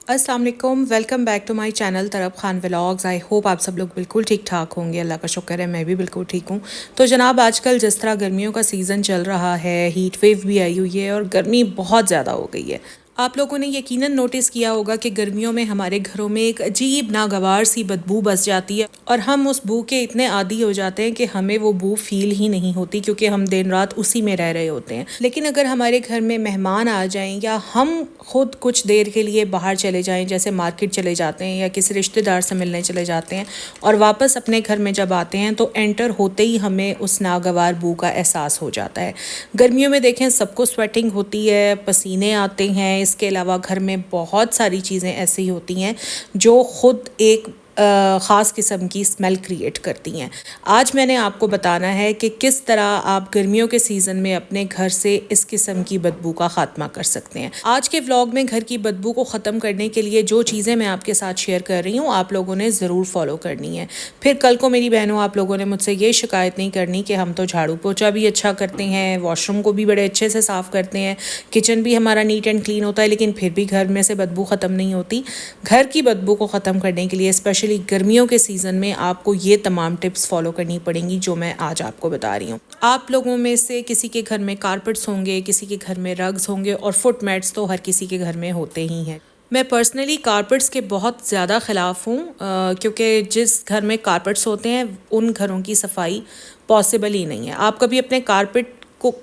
अस्सलाम वालेकुम, welcome back to my channel Taraf Khan vlogs. I hope आप सब लोग बिल्कुल ठीक ठाक होंगे। अल्लाह का शुक्र है मैं भी बिल्कुल ठीक हूँ। तो जनाब, आजकल जिस तरह गर्मियों का सीज़न चल रहा है, हीट वेव भी आई हुई है और गर्मी बहुत ज़्यादा हो गई है। आप लोगों ने यकीनन नोटिस किया होगा कि गर्मियों में हमारे घरों में एक अजीब नागवार सी बदबू बस जाती है और हम उस बू के इतने आदी हो जाते हैं कि हमें वो बू फील ही नहीं होती, क्योंकि हम दिन रात उसी में रह रहे होते हैं। लेकिन अगर हमारे घर में मेहमान आ जाएं या हम खुद कुछ देर के लिए बाहर चले जाएं, जैसे मार्केट चले जाते हैं या किसी रिश्तेदार से मिलने चले जाते हैं, और वापस अपने घर में जब आते हैं तो एंटर होते ही हमें उस नागवार बू का एहसास हो जाता है। गर्मियों में देखें, सबको स्वेटिंग होती है, पसीने आते हैं। इसके अलावा घर में बहुत सारी चीज़ें ऐसी होती हैं जो ख़ुद एक ख़ास किस्म की स्मेल क्रिएट करती हैं। आज मैंने आपको बताना है कि किस तरह आप गर्मियों के सीज़न में अपने घर से इस किस्म की बदबू का ख़ात्मा कर सकते हैं। आज के व्लॉग में घर की बदबू को ख़त्म करने के लिए जो चीज़ें मैं आपके साथ शेयर कर रही हूँ, आप लोगों ने ज़रूर फॉलो करनी है। फिर कल को मेरी बहनों, आप लोगों ने मुझसे ये शिकायत नहीं करनी कि हम तो झाड़ू पोछा भी अच्छा करते हैं, वॉशरूम को भी बड़े अच्छे से साफ़ करते हैं, किचन भी हमारा नीट एंड क्लीन होता है, लेकिन फिर भी घर में से बदबू ख़त्म नहीं होती। घर की बदबू को ख़त्म करने के लिए स्पेशली गर्मियों के सीज़न में आपको ये तमाम टिप्स फॉलो करनी पड़ेंगी जो मैं आज आपको बता रही हूँ। आप लोगों में से किसी के घर में कारपेट्स होंगे, किसी के घर में रग्स होंगे, और फुट मैट्स तो हर किसी के घर में होते ही हैं। मैं पर्सनली कारपेट्स के बहुत ज़्यादा ख़िलाफ़ हूँ, क्योंकि जिस घर में कारपेट्स होते हैं उन घरों की सफाई पॉसिबल ही नहीं है। आप कभी अपने कारपेट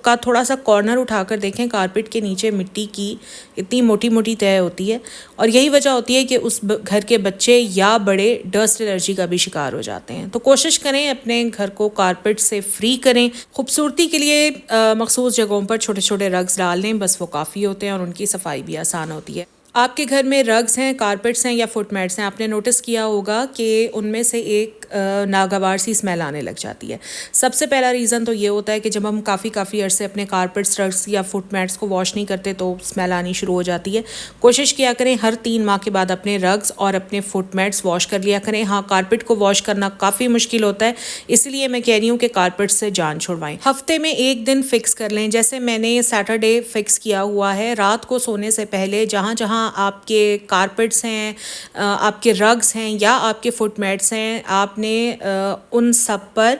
का थोड़ा सा कॉर्नर उठाकर देखें, कारपेट के नीचे मिट्टी की इतनी मोटी मोटी तह होती है, और यही वजह होती है कि उस घर के बच्चे या बड़े डस्ट एलर्जी का भी शिकार हो जाते हैं। तो कोशिश करें अपने घर को कारपेट से फ्री करें। खूबसूरती के लिए मखसूस जगहों पर छोटे छोटे रग्स डाल लें, बस वो काफ़ी होते हैं और उनकी सफाई भी आसान होती है। आपके घर में रग्स हैं, कारपेट्स हैं या फुट मैट्स हैं, आपने नोटिस किया होगा कि उनमें से एक नागवार सी स्मेल आने लग जाती है। सबसे पहला रीज़न तो ये होता है कि जब हम काफ़ी अरसे अपने कारपेट्स, रग्स या फुट मैट्स को वॉश नहीं करते तो स्मेल आनी शुरू हो जाती है। कोशिश किया करें हर 3 माह के बाद अपने रग्स और अपने फुट मैट्स वॉश कर लिया करें। हाँ, कारपेट को वॉश करना काफ़ी मुश्किल होता है, इसलिए मैं कह रही हूँ कि कारपेट से जान छुड़वाएं। हफ्ते में एक दिन फिक्स कर लें, जैसे मैंने सैटरडे फिक्स किया हुआ है। रात को सोने से पहले जहाँ जहाँ आपके कारपेट्स हैं, आपके रग्स हैं या आपके फुट मैट्स हैं, आपने उन सब पर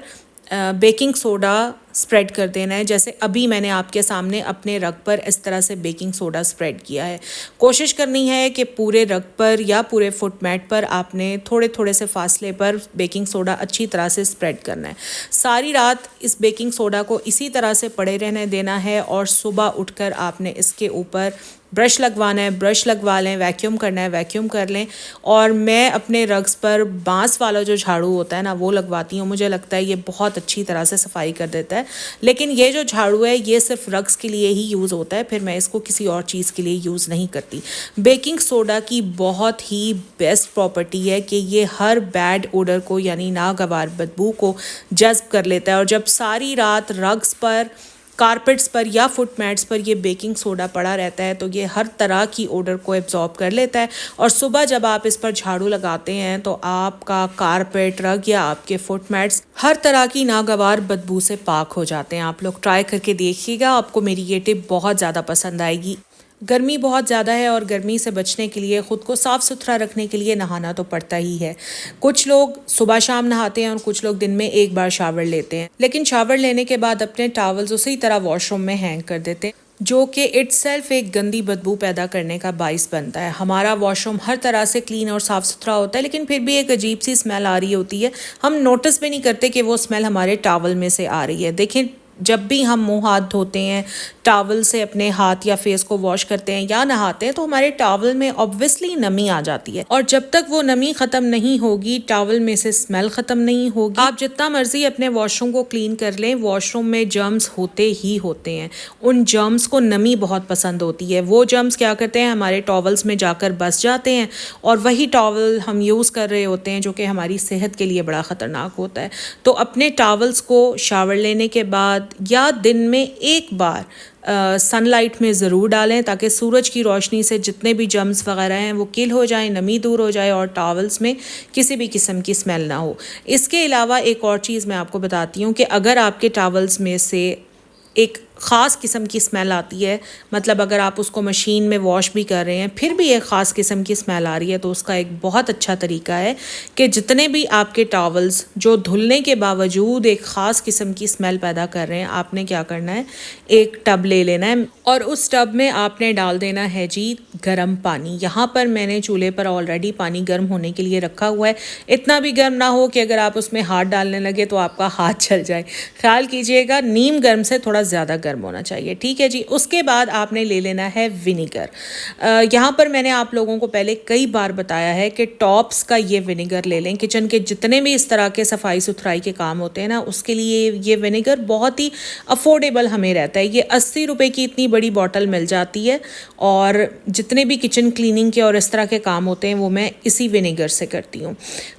बेकिंग सोडा स्प्रेड कर देना है। जैसे अभी मैंने आपके सामने अपने रग पर इस तरह से बेकिंग सोडा स्प्रेड किया है। कोशिश करनी है कि पूरे रग पर या पूरे फुट मैट पर आपने थोड़े थोड़े से फासले पर बेकिंग सोडा अच्छी तरह से स्प्रेड करना है। सारी रात इस बेकिंग सोडा को इसी तरह से पड़े रहने देना है, और सुबह उठकर आपने इसके ऊपर ब्रश लगवाना है, ब्रश लगवा लें, वैक्यूम करना है, वैक्यूम कर लें। और मैं अपने रग्स पर बांस वाला जो झाड़ू होता है ना, वो लगवाती हूँ। मुझे लगता है ये बहुत अच्छी तरह से सफाई कर देता है। लेकिन ये जो झाड़ू है ये सिर्फ रग्स के लिए ही यूज़ होता है, फिर मैं इसको किसी और चीज़ के लिए यूज़ नहीं करती। बेकिंग सोडा की बहुत ही बेस्ट प्रॉपर्टी है कि ये हर बैड ओडर को, यानी नागवार बदबू को जज़्ब कर लेता है। और जब सारी रात रग्स पर, कारपेट्स पर या फुट मैट्स पर ये बेकिंग सोडा पड़ा रहता है तो ये हर तरह की ओडर को एब्जॉर्ब कर लेता है, और सुबह जब आप इस पर झाड़ू लगाते हैं तो आपका कारपेट, रग या आपके फुट मैट्स हर तरह की नागवार बदबू से पाक हो जाते हैं। आप लोग ट्राई करके देखिएगा, आपको मेरी ये टिप बहुत ज़्यादा पसंद आएगी। गर्मी बहुत ज़्यादा है और गर्मी से बचने के लिए, ख़ुद को साफ़ सुथरा रखने के लिए नहाना तो पड़ता ही है। कुछ लोग सुबह शाम नहाते हैं और कुछ लोग दिन में एक बार शावर लेते हैं, लेकिन शावर लेने के बाद अपने टॉवल्स उसी तरह वॉशरूम में हैंग कर देते हैं, जो कि इटसेल्फ एक गंदी बदबू पैदा करने का बाइस बनता है। हमारा वॉशरूम हर तरह से क्लीन और साफ़ सुथरा होता है, लेकिन फिर भी एक अजीब सी स्मेल आ रही होती है। हम नोटिस भी नहीं करते कि वो स्मेल हमारे टॉवल में से आ रही है। देखें, जब भी हम मुंह हाथ धोते हैं, टॉवल से अपने हाथ या फेस को वॉश करते हैं या नहाते हैं, तो हमारे टॉवल में ऑब्वियसली नमी आ जाती है, और जब तक वो नमी ख़त्म नहीं होगी, टॉवल में से स्मेल ख़त्म नहीं होगी। आप जितना मर्जी अपने वॉशरूम को क्लीन कर लें, वॉशरूम में जर्म्स होते ही होते हैं। उन जर्म्स को नमी बहुत पसंद होती है। वो जर्म्स क्या करते हैं, हमारे टॉवल्स में जाकर बस जाते हैं, और वही टॉवल हम यूज़ कर रहे होते हैं, जो कि हमारी सेहत के लिए बड़ा ख़तरनाक होता है। तो अपने टॉवल्स को शावर लेने के बाद या दिन में एक बार सनलाइट में ज़रूर डालें, ताकि सूरज की रोशनी से जितने भी जर्म्स वगैरह हैं वो किल हो जाएं, नमी दूर हो जाए और टॉवल्स में किसी भी किस्म की स्मेल ना हो। इसके अलावा एक और चीज़ मैं आपको बताती हूँ कि अगर आपके टॉवल्स में से एक ख़ास किस्म की स्मेल आती है। मतलब अगर आप उसको मशीन में वॉश भी कर रहे हैं फिर भी एक ख़ास किस्म की स्मेल आ रही है, तो उसका एक बहुत अच्छा तरीका है कि जितने भी आपके टॉवल्स जो धुलने के बावजूद एक ख़ास किस्म की स्मेल पैदा कर रहे हैं, आपने क्या करना है, एक टब ले लेना है और उस टब में आपने डाल देना है जी गर्म पानी। यहाँ पर मैंने चूल्हे पर ऑलरेडी पानी गर्म होने के लिए रखा हुआ है। इतना भी गर्म ना हो कि अगर आप उसमें हाथ डालने लगे तो आपका हाथ जल जाए। ख्याल कीजिएगा नीम गर्म से थोड़ा ज़्यादा गर्म होना चाहिए, ठीक है जी। उसके बाद आपने ले लेना है विनीगर। यहाँ पर मैंने आप लोगों को पहले कई बार बताया है कि टॉप्स का ये विनीगर ले लें। किचन के जितने भी इस तरह के सफाई सुथराई के काम होते हैं ना, उसके लिए ये विनेगर बहुत ही अफोर्डेबल हमें रहता है। ये 80 रुपए की इतनी बड़ी बॉटल मिल जाती है और जितने भी किचन क्लीनिंग के और इस तरह के काम होते हैं वो मैं इसी विनेगर से करती हूँ।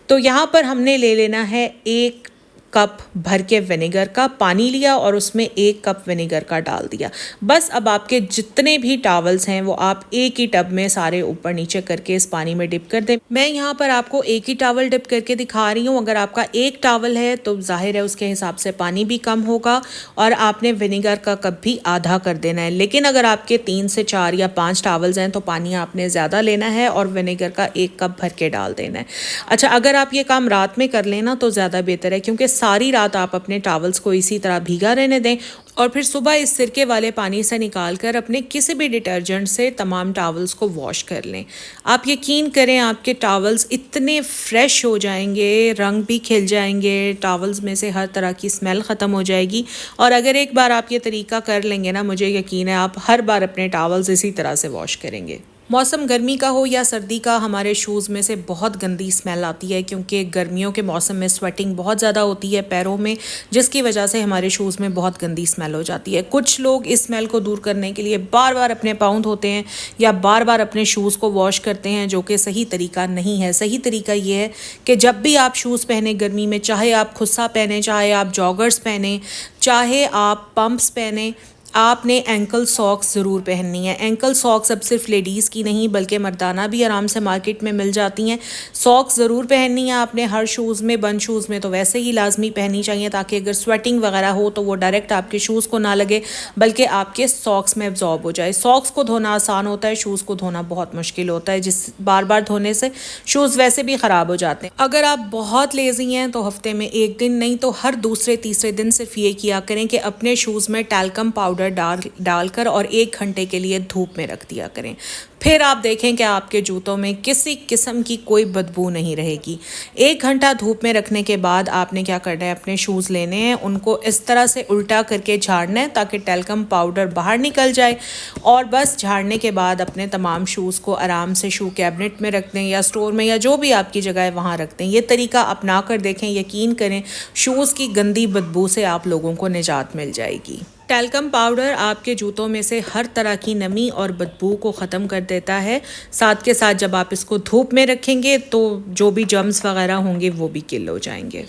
तो यहाँ पर हमने ले लेना है 1 कप भर के विनेगर का पानी लिया और उसमें 1 कप विनेगर का डाल दिया। बस अब आपके जितने भी टॉवल्स हैं वो आप एक ही टब में सारे ऊपर नीचे करके इस पानी में डिप कर दें। मैं यहाँ पर आपको एक ही टॉवल डिप करके दिखा रही हूँ। अगर आपका एक टॉवल है तो जाहिर है उसके हिसाब से पानी भी कम होगा और आपने विनेगर का कप भी आधा कर देना है। लेकिन अगर आपके 3 से 4 या 5 टॉवल्स हैं तो पानी आपने ज़्यादा लेना है और विनेगर का 1 कप भर के डाल देना है। अच्छा, अगर आप ये काम रात में कर लेना तो ज़्यादा बेहतर है, क्योंकि सारी रात आप अपने टॉवल्स को इसी तरह भीगा रहने दें और फिर सुबह इस सिरके वाले पानी से निकालकर अपने किसी भी डिटर्जेंट से तमाम टॉवल्स को वॉश कर लें। आप यकीन करें आपके टॉवल्स इतने फ्रेश हो जाएंगे, रंग भी खिल जाएंगे, टॉवल्स में से हर तरह की स्मेल ख़त्म हो जाएगी। और अगर एक बार आप ये तरीका कर लेंगे ना, मुझे यकीन है आप हर बार अपने टॉवल्स इसी तरह से वॉश करेंगे। मौसम गर्मी का हो या सर्दी का, हमारे शूज़ में से बहुत गंदी स्मेल आती है, क्योंकि गर्मियों के मौसम में स्वेटिंग बहुत ज़्यादा होती है पैरों में, जिसकी वजह से हमारे शूज़ में बहुत गंदी स्मेल हो जाती है। कुछ लोग इस स्मेल को दूर करने के लिए बार बार अपने पाँव धोते हैं या बार बार अपने शूज़ को वॉश करते हैं, जो कि सही तरीका नहीं है। सही तरीका ये है कि जब भी आप शूज़ पहने गर्मी में, चाहे आप खुस्सा पहने, चाहे आप जॉगर्स पहने, चाहे आप पम्प्स पहने, आपने एंकल सॉक्स ज़रूर पहननी है। एंकल सॉक्स अब सिर्फ लेडीज़ की नहीं बल्कि मर्दाना भी आराम से मार्केट में मिल जाती हैं। सॉक्स ज़रूर पहननी है आपने हर शूज़ में। बंद शूज़ में तो वैसे ही लाजमी पहननी चाहिए, ताकि अगर स्वेटिंग वगैरह हो तो वो डायरेक्ट आपके शूज़ को ना लगे बल्कि आपके सॉक्स में एब्जॉर्ब हो जाए। सॉक्स को धोना आसान होता है, शूज़ को धोना बहुत मुश्किल होता है, जिस बार बार धोने से शूज़ वैसे भी ख़राब हो जाते हैं। अगर आप बहुत लेज़ी हैं तो हफ्ते में 1 दिन नहीं तो हर दूसरे तीसरे दिन सिर्फ ये किया करें कि अपने शूज़ में टैल्कम पाउडर डालकर और 1 घंटे के लिए धूप में रख दिया करें। फिर आप देखें कि आपके जूतों में किसी किस्म की कोई बदबू नहीं रहेगी। 1 घंटा धूप में रखने के बाद आपने क्या करना है, अपने शूज़ लेने हैं, उनको इस तरह से उल्टा करके झाड़ना है ताकि टैल्कम पाउडर बाहर निकल जाए। और बस झाड़ने के बाद अपने तमाम शूज़ को आराम से शू कैबिनेट में रख दें या स्टोर में या जो भी आपकी जगह है वहाँ रख दें। ये तरीका अपना कर देखें, यकीन करें शूज़ की गंदी बदबू से आप लोगों को निजात मिल जाएगी। टैल्कम पाउडर आपके जूतों में से हर तरह की नमी और बदबू को ख़त्म कर देता है। साथ के साथ जब आप इसको धूप में रखेंगे तो जो भी जर्म्स वगैरह होंगे वो भी किल हो जाएंगे।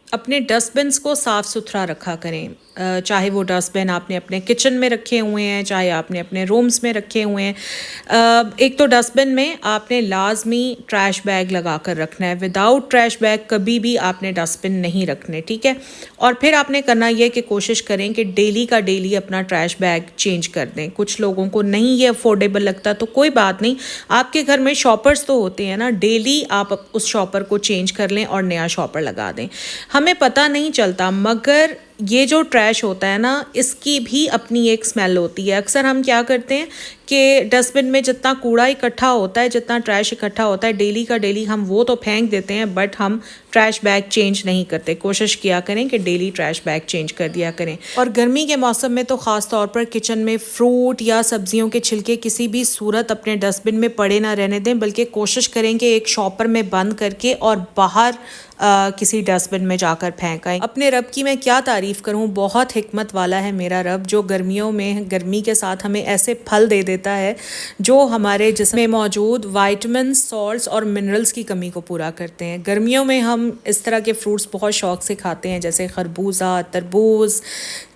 अपने डस्टबिन्स को साफ़ सुथरा रखा करें। चाहे वो डस्टबिन आपने अपने किचन में रखे हुए हैं, चाहे आपने अपने रूम्स में रखे हुए हैं। एक तो डस्टबिन में आपने लाजमी ट्रैश बैग लगा कर रखना है। विदाउट ट्रैश बैग कभी भी आपने डस्टबिन नहीं रखने, ठीक है। और फिर आपने करना ये कि कोशिश करें कि डेली का डेली अपना ट्रैश बैग चेंज कर दें। कुछ लोगों को नहीं ये अफोर्डेबल लगता तो कोई बात नहीं, आपके घर में शॉपर्स तो होते हैं ना, डेली आप उस शॉपर को चेंज कर लें और नया शॉपर लगा दें। हमें पता नहीं चलता मगर ये जो ट्रैश होता है ना, इसकी भी अपनी एक स्मेल होती है। अक्सर हम क्या करते हैं कि डस्टबिन में जितना कूड़ा इकट्ठा होता है, जितना ट्रैश इकट्ठा होता है, डेली का डेली हम वो तो फेंक देते हैं, बट हम ट्रैश बैग चेंज नहीं करते। कोशिश किया करें कि डेली ट्रैश बैग चेंज कर दिया करें। और गर्मी के मौसम में तो ख़ास तौर पर किचन में फ्रूट या सब्जियों के छिलके किसी भी सूरत अपने डस्टबिन में पड़े ना रहने दें, बल्कि कोशिश करें कि एक शॉपर में बंद करके और बाहर किसी डस्टबिन में जाकर फेंक आएं। अपने रब की मैं क्या तारीफ़ करूं, बहुत हिकमत वाला है मेरा रब, जो गर्मियों में गर्मी के साथ हमें ऐसे फल दे देता है जो हमारे जिस्म में मौजूद विटामिन, सॉल्ट्स और मिनरल्स की कमी को पूरा करते हैं। गर्मियों में हम इस तरह के फ्रूट्स बहुत शौक से खाते हैं, जैसे खरबूजा, तरबूज,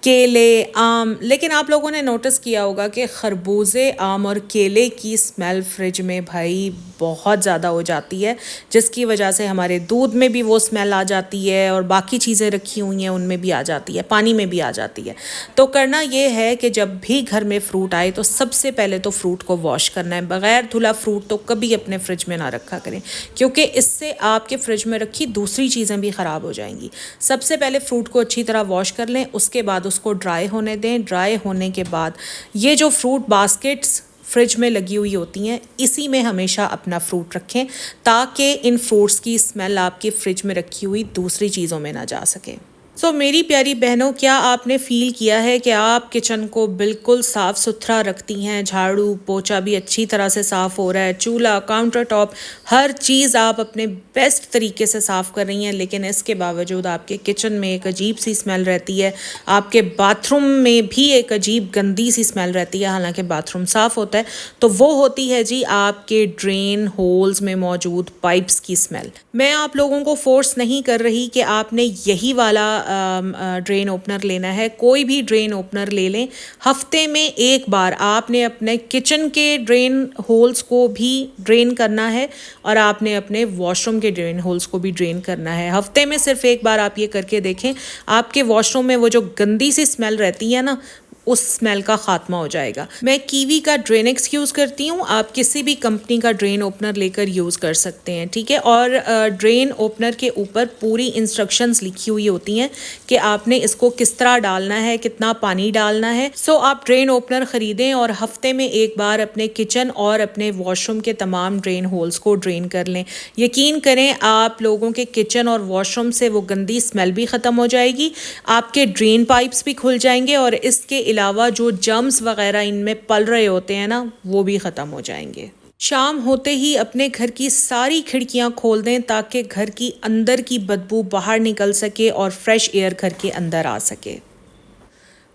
केले, आम। लेकिन आप लोगों ने नोटिस किया होगा कि खरबूजे, आम और केले की स्मेल फ्रिज में भाई बहुत ज़्यादा हो जाती है, जिसकी वजह से हमारे दूध में भी वो स्मेल आ जाती है और बाकी चीज़ें रखी हुई हैं उनमें भी आ जाती है, पानी में भी आ जाती है। तो करना ये है कि जब भी घर में फ्रूट आए तो सबसे पहले तो फ्रूट को वॉश करना है। बग़ैर धुला फ्रूट तो कभी अपने फ्रिज में ना रखा करें, क्योंकि इससे आपके फ्रिज में रखी दूसरी चीज़ें भी ख़राब हो जाएंगी। सबसे पहले फ्रूट को अच्छी तरह वॉश कर लें, उसके बाद उसको ड्राई होने दें। ड्राई होने के बाद ये जो फ्रूट बास्केट्स फ्रिज में लगी हुई होती हैं, इसी में हमेशा अपना फ्रूट रखें, ताकि इन फ्रूट्स की स्मेल आपकी फ्रिज में रखी हुई दूसरी चीज़ों में ना जा सके। मेरी प्यारी बहनों, क्या आपने फ़ील किया है कि आप किचन को बिल्कुल साफ़ सुथरा रखती हैं? झाड़ू पोछा भी अच्छी तरह से साफ़ हो रहा है, चूल्हा, काउंटर टॉप, हर चीज़ आप अपने बेस्ट तरीके से साफ़ कर रही हैं, लेकिन इसके बावजूद आपके किचन में एक अजीब सी स्मेल रहती है। आपके बाथरूम में भी एक अजीब गंदी सी स्मेल रहती है, हालांकि बाथरूम साफ़ होता है। तो वो होती है जी आपके ड्रेन होल्स में मौजूद पाइप्स की स्मेल। मैं आप लोगों को फोर्स नहीं कर रही कि आपने यही वाला ड्रेन ओपनर लेना है। कोई भी ड्रेन ओपनर ले लें। हफ्ते में एक बार आपने अपने किचन के ड्रेन होल्स को भी ड्रेन करना है और आपने अपने वॉशरूम के ड्रेन होल्स को भी ड्रेन करना है। हफ्ते में सिर्फ एक बार आप ये करके देखें, आपके वॉशरूम में वो जो गंदी सी स्मेल रहती है ना, उस स्मेल का खात्मा हो जाएगा। मैं कीवी का ड्रेनेक्स यूज़ करती हूँ, आप किसी भी कंपनी का ड्रेन ओपनर लेकर यूज़ कर सकते हैं, ठीक है। और ड्रेन ओपनर के ऊपर पूरी इंस्ट्रक्शंस लिखी हुई होती हैं कि आपने इसको किस तरह डालना है, कितना पानी डालना है। आप ड्रेन ओपनर ख़रीदें और हफ्ते में एक बार अपने किचन और अपने वॉशरूम के तमाम ड्रेन होल्स को ड्रेन कर लें। यकीन करें, आप लोगों के किचन और वॉशरूम से वो गंदी स्मेल भी ख़त्म हो जाएगी, आपके ड्रेन पाइप्स भी खुल जाएंगे और इसके अलावा जो जर्म्स वगैरह इनमें पल रहे होते हैं ना, वो भी ख़त्म हो जाएंगे। शाम होते ही अपने घर की सारी खिड़कियां खोल दें, ताकि घर की अंदर की बदबू बाहर निकल सके और फ्रेश एयर घर के अंदर आ सके।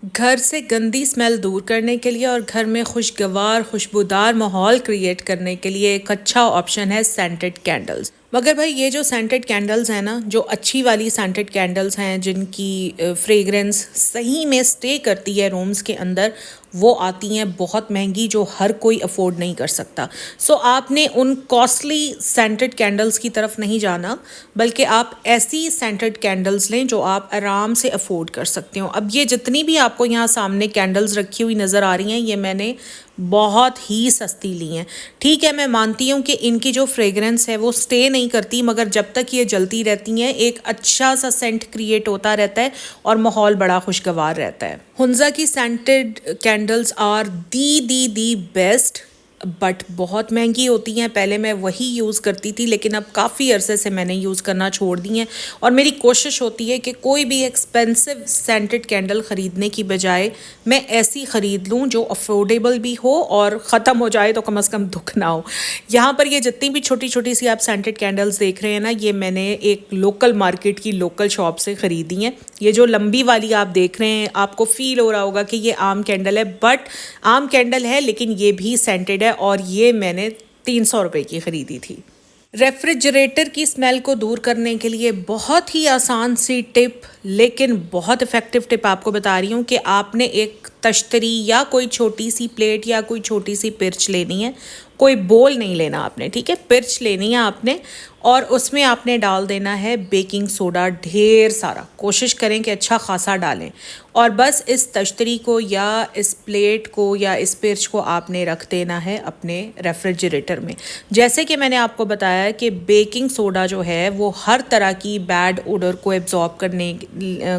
घर से गंदी स्मेल दूर करने के लिए और घर में खुशगवार खुशबूदार माहौल क्रिएट करने के लिए एक अच्छा ऑप्शन है सेंटेड कैंडल्स। मगर भाई ये जो सेंटेड कैंडल्स हैं ना, जो अच्छी वाली सेंटेड कैंडल्स हैं जिनकी फ्रेगरेंस सही में स्टे करती है रूम्स के अंदर, वो आती हैं बहुत महंगी, जो हर कोई अफोर्ड नहीं कर सकता। आपने उन कॉस्टली सेंटेड कैंडल्स की तरफ नहीं जाना, बल्कि आप ऐसी सेंटेड कैंडल्स लें जो आप आराम से अफोर्ड कर सकते हो। अब ये जितनी भी आपको यहाँ सामने कैंडल्स रखी हुई नज़र आ रही हैं, ये मैंने बहुत ही सस्ती ली हैं, ठीक है। मैं मानती हूँ कि इनकी जो फ्रेगरेंस है वो स्टे नहीं करती, मगर जब तक ये जलती रहती हैं एक अच्छा सा सेंट क्रिएट होता रहता है और माहौल बड़ा खुशगवार रहता है। हुंजा की scented candles are the best, but बहुत महंगी होती हैं। पहले मैं वही यूज़ करती थी, लेकिन अब काफ़ी अरसे से मैंने यूज़ करना छोड़ दी हैं और मेरी कोशिश होती है कि कोई भी एक्सपेंसिव सेंटेड कैंडल ख़रीदने की बजाय मैं ऐसी ख़रीद लूँ जो अफोर्डेबल भी हो और ख़त्म हो जाए तो कम से कम दुख ना हो। यहाँ पर ये जितनी भी छोटी छोटी सी आप सेंटेड कैंडल्स देख रहे हैं ना, ये मैंने एक लोकल मार्केट की लोकल शॉप से ख़रीदी हैं। ये जो लंबी वाली आप देख रहे हैं, आपको फील हो रहा होगा कि ये आम कैंडल है, बट आम कैंडल है लेकिन ये भी सेंटेड है और ये मैंने 300 रुपये की ख़रीदी थी। रेफ्रिजरेटर की स्मेल को दूर करने के लिए बहुत ही आसान सी टिप, लेकिन बहुत इफ़ेक्टिव टिप आपको बता रही हूँ कि आपने एक तश्तरी या कोई छोटी सी प्लेट या कोई छोटी सी पिर्च लेनी है। कोई बोल नहीं लेना आपने, ठीक है, पिर्च लेनी है आपने और उसमें आपने डाल देना है बेकिंग सोडा ढेर सारा। कोशिश करें कि अच्छा खासा डालें और बस इस तश्तरी को या इस प्लेट को या इस पिर्च को आपने रख देना है अपने रेफ्रिजरेटर में। जैसे कि मैंने आपको बताया कि बेकिंग सोडा जो है वो हर तरह की बैड ओडर को एब्जॉर्ब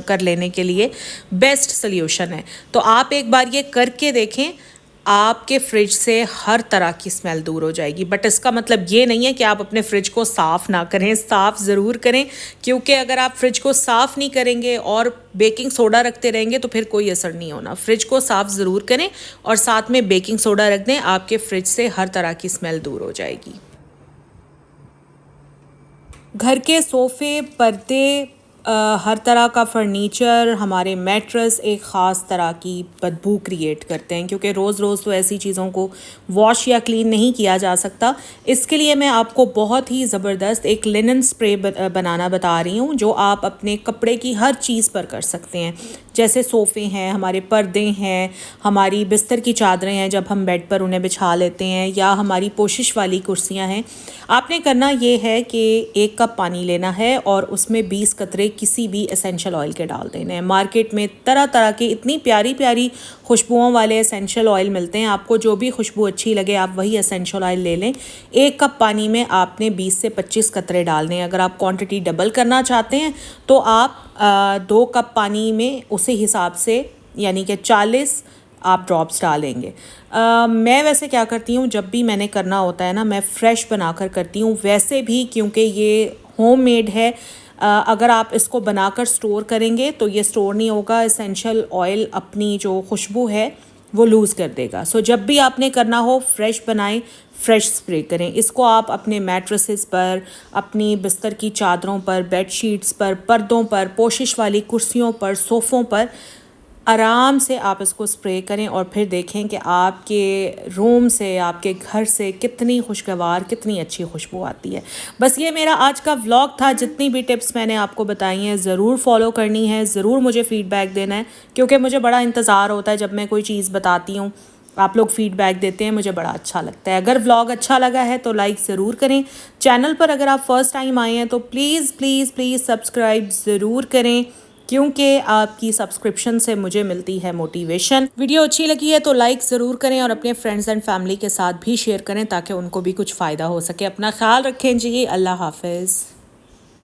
कर लेने के लिए बेस्ट सल्यूशन है। तो आप एक बार ये करके देखें, आपके फ्रिज से हर तरह की स्मेल दूर हो जाएगी। बट इसका मतलब ये नहीं है कि आप अपने फ्रिज को साफ़ ना करें, साफ़ ज़रूर करें, क्योंकि अगर आप फ्रिज को साफ़ नहीं करेंगे और बेकिंग सोडा रखते रहेंगे तो फिर कोई असर नहीं होना। फ्रिज को साफ़ ज़रूर करें और साथ में बेकिंग सोडा रख दें, आपके फ्रिज से हर तरह की स्मेल दूर हो जाएगी। घर के सोफ़े, पर्दे, हर तरह का फर्नीचर, हमारे मैट्रेस एक ख़ास तरह की बदबू क्रिएट करते हैं, क्योंकि रोज़ रोज़ तो ऐसी चीज़ों को वॉश या क्लीन नहीं किया जा सकता। इसके लिए मैं आपको बहुत ही ज़बरदस्त एक लिनन स्प्रे बनाना बता रही हूँ, जो आप अपने कपड़े की हर चीज़ पर कर सकते हैं। जैसे सोफ़े हैं, हमारे पर्दे हैं, हमारी बिस्तर की चादरें हैं जब हम बेड पर उन्हें बिछा लेते हैं, या हमारी पोशिश वाली कुर्सियाँ हैं। आपने करना ये है कि 1 कप पानी लेना है और उसमें 20 कतरे किसी भी एसेंशियल ऑयल के डाल देने हैं। मार्केट में तरह तरह के इतनी प्यारी प्यारी खुशबुओं वाले एसेंशियल ऑयल मिलते हैं, आपको जो भी खुशबू अच्छी लगे आप वही एसेंशियल ऑयल ले लें। 1 कप पानी में आपने 20 से 25 कतरे डालने हैं। अगर आप क्वांटिटी डबल करना चाहते हैं तो आप 2 कप पानी में उसी हिसाब से, यानी कि 40 आप ड्रॉप्स डालेंगे। मैं वैसे क्या करती हूँ, जब भी मैंने करना होता है ना, मैं फ़्रेश बनाकर करती हूँ। वैसे भी क्योंकि ये होममेड है, अगर आप इसको बनाकर स्टोर करेंगे तो ये स्टोर नहीं होगा, एसेंशियल ऑयल अपनी जो खुशबू है वो लूज़ कर देगा। सो जब भी आपने करना हो फ्रेश बनाएं, फ्रेश स्प्रे करें। इसको आप अपने मैट्रेसेस पर, अपनी बिस्तर की चादरों पर, बेडशीट्स पर, पर्दों पर, पोशिश वाली कुर्सियों पर, सोफ़ों पर आराम से आप इसको स्प्रे करें और फिर देखें कि आपके रूम से, आपके घर से कितनी खुशगवार, कितनी अच्छी खुशबू आती है। बस ये मेरा आज का व्लॉग था। जितनी भी टिप्स मैंने आपको बताई हैं ज़रूर फॉलो करनी है, ज़रूर मुझे फ़ीडबैक देना है, क्योंकि मुझे बड़ा इंतज़ार होता है जब मैं कोई चीज़ बताती हूँ, आप लोग फ़ीडबैक देते हैं, मुझे बड़ा अच्छा लगता है। अगर व्लॉग अच्छा लगा है तो लाइक ज़रूर करें। चैनल पर अगर आप फर्स्ट टाइम आए हैं तो प्लीज़ प्लीज़ प्लीज़ सब्सक्राइब ज़रूर करें, क्योंकि आपकी सब्सक्रिप्शन से मुझे मिलती है मोटिवेशन। वीडियो अच्छी लगी है तो लाइक ज़रूर करें और अपने फ्रेंड्स एंड फैमिली के साथ भी शेयर करें ताकि उनको भी कुछ फ़ायदा हो सके। अपना ख्याल रखें जी। अल्लाह हाफ़िज़।